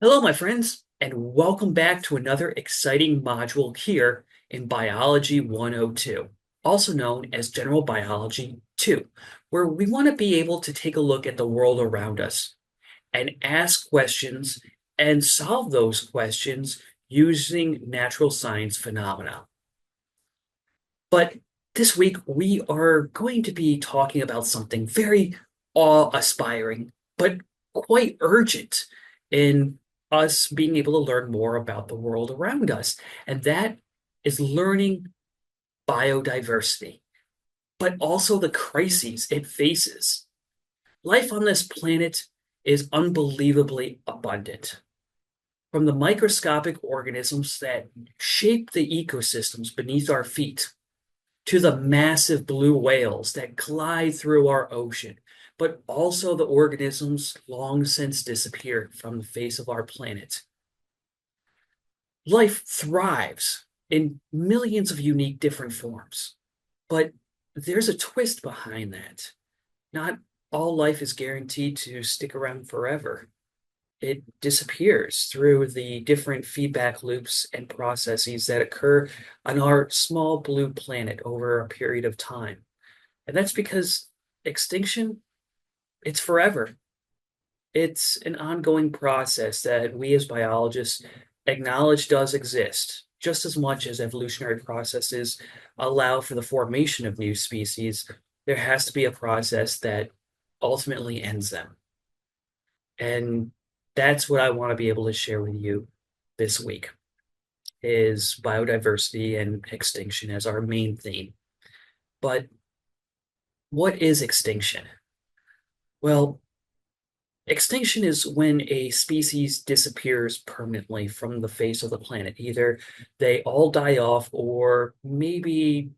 Hello, my friends, and welcome back to another exciting module here in Biology 102, also known as General Biology 2, where we want to be able to take a look at the world around us and ask questions and solve those questions using natural science phenomena. But this week, we are going to be talking about something very awe-aspiring, but quite urgent in us being able to learn more about the world around us. And that is learning biodiversity, but also the crises it faces. Life on this planet is unbelievably abundant. From the microscopic organisms that shape the ecosystems beneath our feet to the massive blue whales that glide through our ocean, but also the organisms long since disappeared from the face of our planet. Life thrives in millions of unique different forms, but there's a twist behind that. Not all life is guaranteed to stick around forever. It disappears through the different feedback loops and processes that occur on our small blue planet over a period of time. And that's because extinction, it's forever. It's an ongoing process that we as biologists acknowledge does exist, just as much as evolutionary processes allow for the formation of new species. There has to be a process that ultimately ends them. And that's what I want to be able to share with you this week is biodiversity and extinction as our main theme. But what is extinction? Well, extinction is when a species disappears permanently from the face of the planet. Either they all die off, or maybe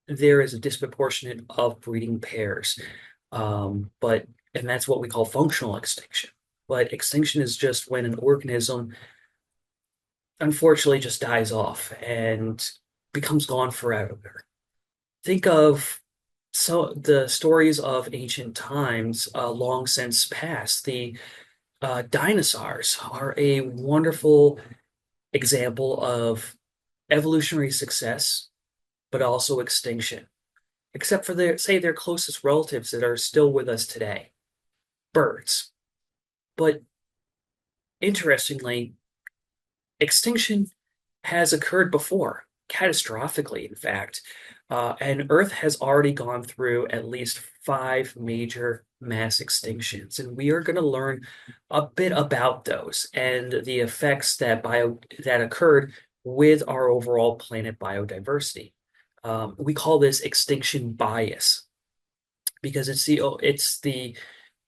there is a disproportionate of breeding pairs. And that's what we call functional extinction. But extinction is just when an organism unfortunately just dies off and becomes gone forever. Think of the stories of ancient times, long since past. The dinosaurs are a wonderful example of evolutionary success, but also extinction, except for their closest relatives that are still with us today, birds. But interestingly, extinction has occurred before, catastrophically, in fact. And Earth has already gone through at least five major mass extinctions. And we are going to learn a bit about those and the effects that occurred with our overall planet biodiversity. We call this extinction bias because it's the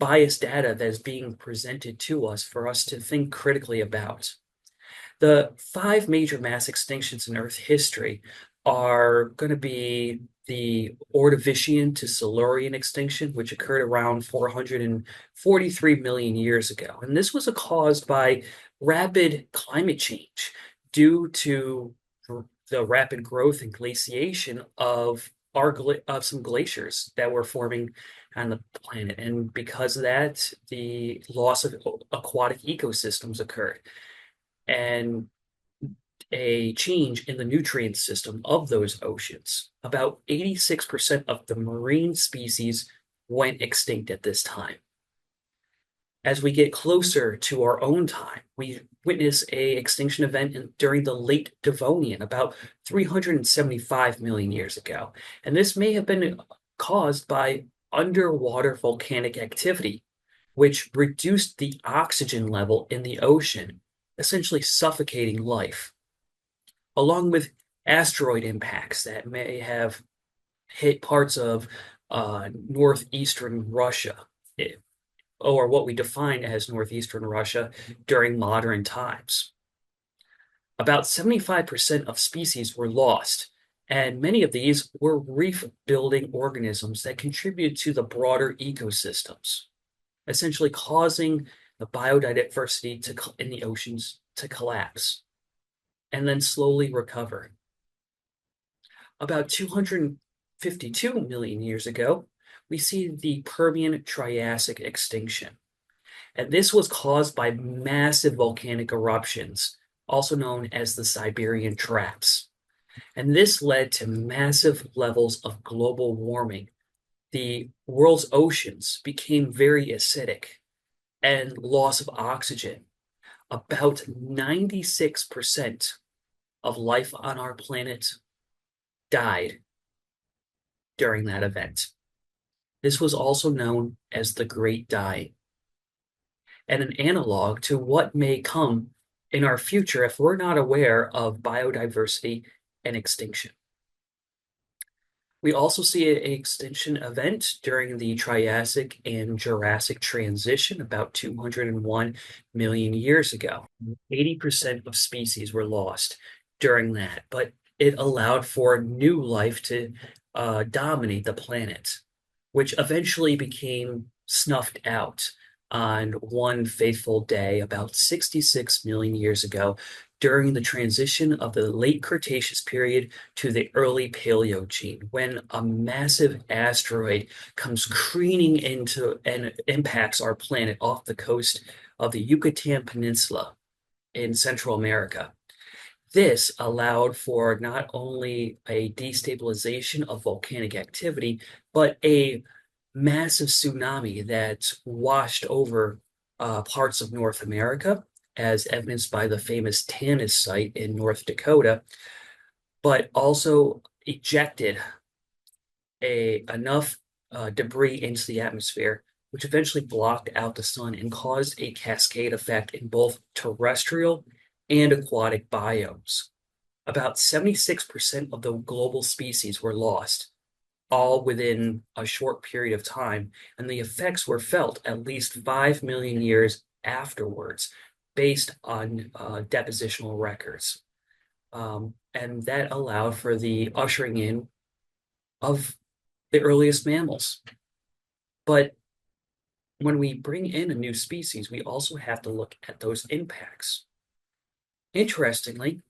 bias data that is being presented to us for us to think critically about. The five major mass extinctions in Earth history are going to be the Ordovician to Silurian extinction, which occurred around 443 million years ago. And this was caused by rapid climate change due to the rapid growth and glaciation of some glaciers that were forming on the planet. And because of that, the loss of aquatic ecosystems occurred and a change in the nutrient system of those oceans. About 86% of the marine species went extinct at this time. As we get closer to our own time, we witness a extinction event during the late Devonian, about 375 million years ago. And this may have been caused by underwater volcanic activity, which reduced the oxygen level in the ocean, essentially suffocating life, along with asteroid impacts that may have hit parts of northeastern Russia, or what we define as northeastern Russia during modern times. About 75% of species were lost, and many of these were reef-building organisms that contributed to the broader ecosystems, essentially causing the biodiversity in the oceans to collapse and then slowly recover. About 252 million years ago, we see the Permian Triassic extinction. And this was caused by massive volcanic eruptions, also known as the Siberian traps. And this led to massive levels of global warming. The world's oceans became very acidic and loss of oxygen. About 96% of life on our planet died during that event. This was also known as the Great Dying, and an analog to what may come in our future if we're not aware of biodiversity and extinction. We also see an extinction event during the Triassic and Jurassic transition about 201 million years ago. 80% of species were lost during that, but it allowed for new life to dominate the planet, which eventually became snuffed out on one fateful day about 66 million years ago during the transition of the late Cretaceous period to the early Paleogene, when a massive asteroid comes careening into and impacts our planet off the coast of the Yucatan Peninsula in Central America. This allowed for not only a destabilization of volcanic activity, but a massive tsunami that washed over parts of North America, as evidenced by the famous Tanis site in North Dakota, but also ejected enough debris into the atmosphere, which eventually blocked out the sun and caused a cascade effect in both terrestrial and aquatic biomes. About 76% of the global species were lost, all within a short period of time, and the effects were felt at least 5 million years afterwards, based on depositional records. And that allowed for the ushering in of the earliest mammals. But when we bring in a new species, we also have to look at those impacts. Interestingly,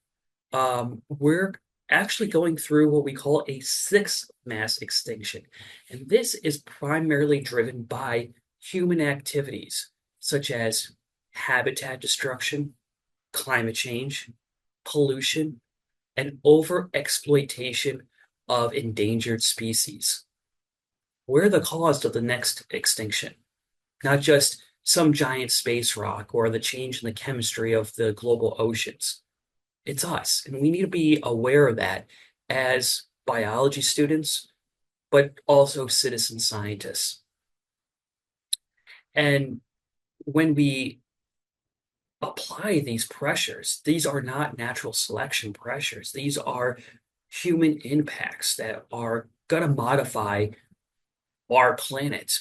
we're actually going through what we call a sixth mass extinction. And this is primarily driven by human activities, such as habitat destruction, climate change, pollution, and overexploitation of endangered species. We're the cause of the next extinction, not just some giant space rock or the change in the chemistry of the global oceans. It's us, and we need to be aware of that as biology students, but also citizen scientists. And when we apply these pressures, these are not natural selection pressures. These are human impacts that are going to modify our planet.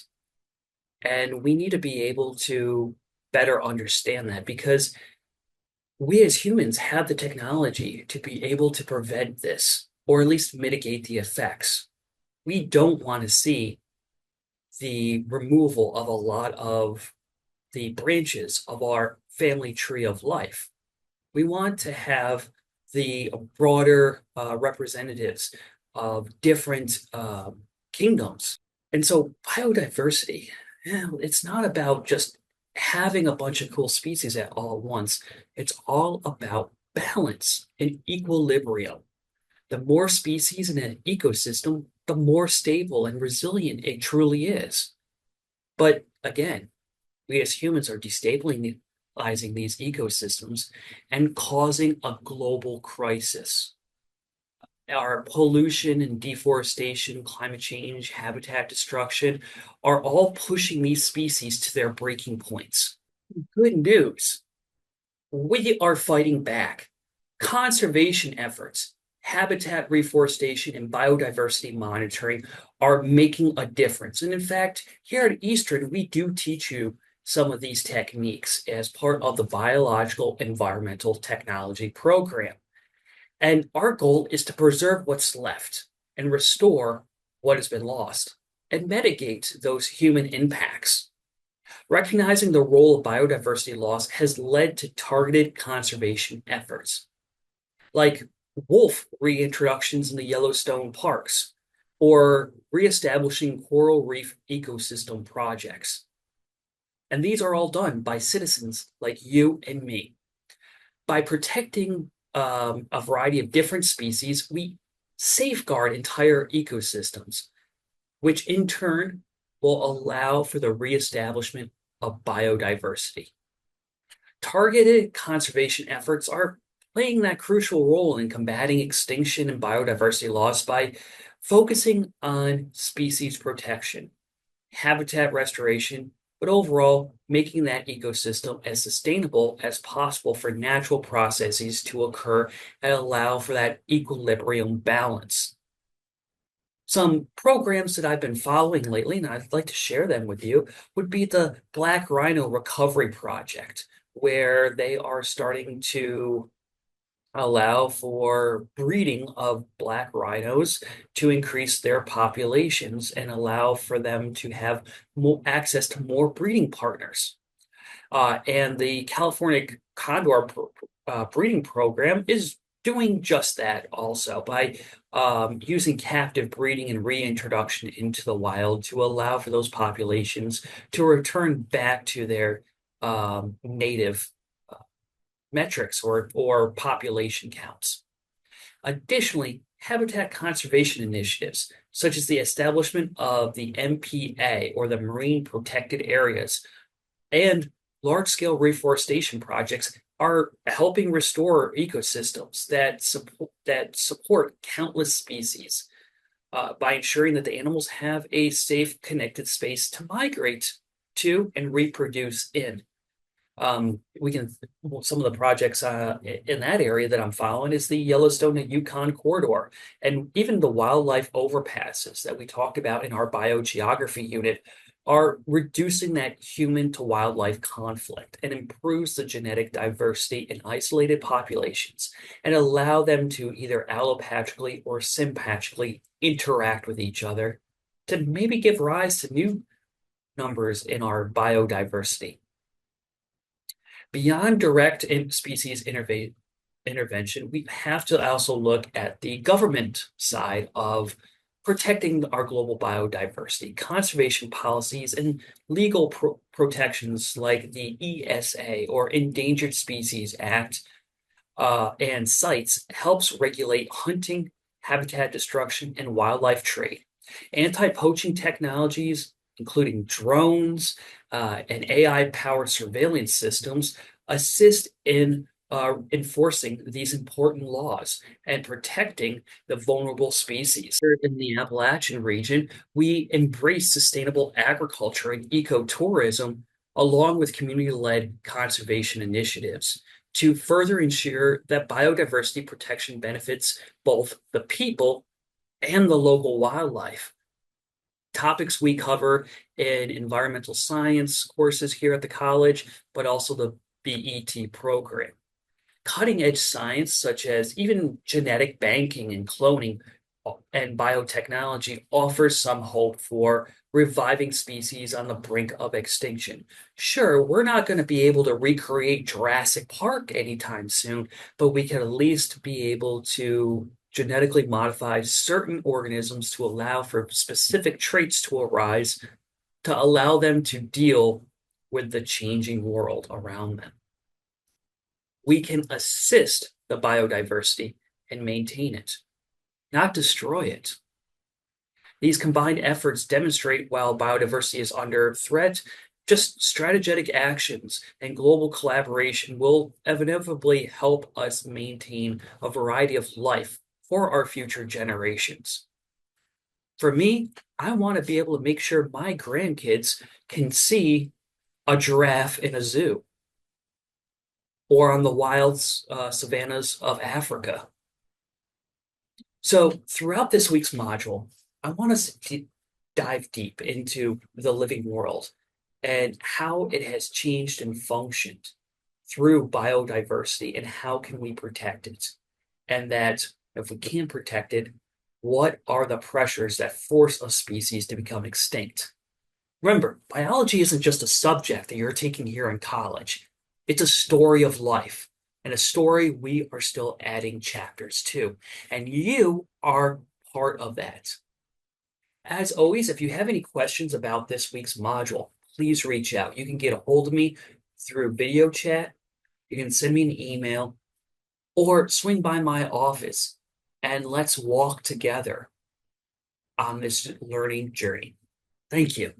And we need to be able to better understand that, because we as humans have the technology to be able to prevent this, or at least mitigate the effects. We don't want to see the removal of a lot of the branches of our family tree of life. We want to have the broader representatives of different kingdoms. And so biodiversity, it's not about just having a bunch of cool species at all once. It's all about balance and equilibrium. The more species in an ecosystem, the more stable and resilient it truly is. But again, we as humans are destabilizing these ecosystems and causing a global crisis. Our pollution and deforestation, climate change, habitat destruction are all pushing these species to their breaking points. Good news, we are fighting back. Conservation efforts, habitat reforestation, and biodiversity monitoring are making a difference. And in fact, here at Eastern, we do teach you some of these techniques as part of the Biological Environmental Technology program. And our goal is to preserve what's left and restore what has been lost and mitigate those human impacts. Recognizing the role of biodiversity loss has led to targeted conservation efforts, like wolf reintroductions in the Yellowstone parks or reestablishing coral reef ecosystem projects. And these are all done by citizens like you and me. By protecting a variety of different species, we safeguard entire ecosystems, which in turn will allow for the reestablishment of biodiversity. Targeted conservation efforts are playing that crucial role in combating extinction and biodiversity loss by focusing on species protection, habitat restoration, but overall making that ecosystem as sustainable as possible for natural processes to occur and allow for that equilibrium balance. Some programs that I've been following lately, and I'd like to share them with you, would be the Black Rhino Recovery Project, where they are starting to allow for breeding of black rhinos to increase their populations and allow for them to have more access to more breeding partners. And the California Condor breeding program is doing just that also by using captive breeding and reintroduction into the wild to allow for those populations to return back to their native metrics or population counts. Additionally, habitat conservation initiatives, such as the establishment of the MPA or the Marine Protected Areas, and large-scale reforestation projects are helping restore ecosystems that support countless species by ensuring that the animals have a safe, connected space to migrate to and reproduce in. We can some of the projects in that area that I'm following is the Yellowstone to Yukon corridor, and even the wildlife overpasses that we talked about in our biogeography unit are reducing that human to wildlife conflict and improves the genetic diversity in isolated populations and allow them to either allopatrically or sympatrically interact with each other to maybe give rise to new numbers in our biodiversity. Beyond direct species intervention, we have to also look at the government side of protecting our global biodiversity, conservation policies, and legal protections like the ESA or Endangered Species Act and CITES helps regulate hunting, habitat destruction, and wildlife trade. Anti-poaching technologies, including drones and AI-powered surveillance systems, assist in enforcing these important laws and protecting the vulnerable species. Here in the Appalachian region, we embrace sustainable agriculture and ecotourism along with community-led conservation initiatives to further ensure that biodiversity protection benefits both the people and the local wildlife. Topics we cover in environmental science courses here at the college, but also the BET program. Cutting edge science, such as even genetic banking and cloning and biotechnology, offers some hope for reviving species on the brink of extinction. Sure, we're not going to be able to recreate Jurassic Park anytime soon, but we can at least be able to genetically modify certain organisms to allow for specific traits to arise to allow them to deal with the changing world around them. We can assist the biodiversity and maintain it, not destroy it. These combined efforts demonstrate while biodiversity is under threat, just strategic actions and global collaboration will inevitably help us maintain a variety of life for our future generations. For me, I want to be able to make sure my grandkids can see a giraffe in a zoo or on the wild savannas of Africa. So throughout this week's module, I want us to dive deep into the living world and how it has changed and functioned through biodiversity and how can we protect it. And that if we can't protect it, what are the pressures that force a species to become extinct? Remember, biology isn't just a subject that you're taking here in college. It's a story of life and a story we are still adding chapters to. And you are part of that. As always, if you have any questions about this week's module, please reach out. You can get a hold of me through video chat. You can send me an email or swing by my office and let's walk together on this learning journey. Thank you.